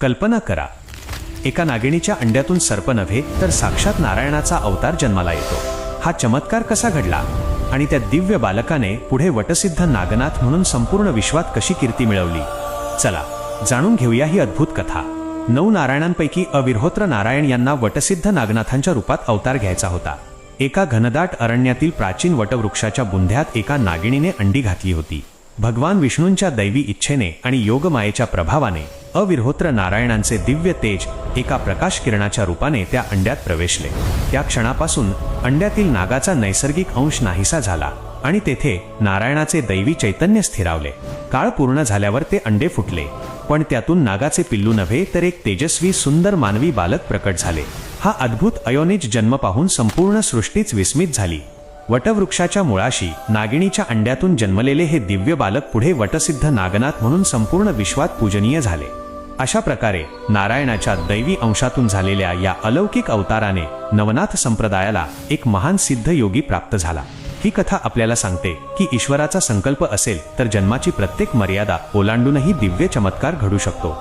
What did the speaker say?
कल्पना करा, एका नागिणीच्या अंड्यातून सर्प नव्हे तर साक्षात नारायणाचा अवतार जन्माला येतो. हा चमत्कार कसा घडला आणि त्या दिव्य बालकाने पुढे वटसिद्ध नागनाथ म्हणून संपूर्ण विश्वात कशी कीर्ती मिळवली? चला जाणून घेऊया ही अद्भुत कथा. 9 नारायणांपैकी अविर्होत्र नारायण यांना वटसिद्ध नागनाथांच्या रूपात अवतार घ्यायचा होता. एका घनदाट अरण्यातील प्राचीन वटवृक्षाच्या बुंध्यात एका नागिणीने अंडी घातली होती. भगवान विष्णूंच्या दैवी इच्छेने आणि योगमायेच्या प्रभावाने अविर्होत्र नारायणांचे दिव्य तेज एका प्रकाश किरणाच्या रूपाने त्या अंड्यात प्रवेशले. त्या क्षणापासून अंड्यातील नागाचा नैसर्गिक अंश नाहीसा झाला आणि तेथे नारायणाचे दैवी चैतन्य स्थिरावले. काळ पूर्ण झाल्यावर ते अंडे फुटले, पण त्यातून नागाचे पिल्लू नव्हे तर एक तेजस्वी सुंदर मानवी बालक प्रकट झाले. हा अद्भुत अयोनिज जन्म पाहून संपूर्ण सृष्टीच विस्मित झाली. वटवृक्षाच्या मुळाशी नागिणीच्या अंड्यातून जन्मलेले हे दिव्य बालक पुढे वटसिद्ध नागनाथ म्हणून संपूर्ण विश्वात पूजनीय झाले. अशा प्रकारे नारायणाच्या दैवी अंशातून झालेल्या या अलौकिक अवताराने नवनाथ संप्रदायाला एक महान सिद्ध योगी प्राप्त झाला. ही कथा आपल्याला सांगते की ईश्वराचा संकल्प असेल तर जन्माची प्रत्येक मर्यादा ओलांडूनही दिव्य चमत्कार घडू शकतो.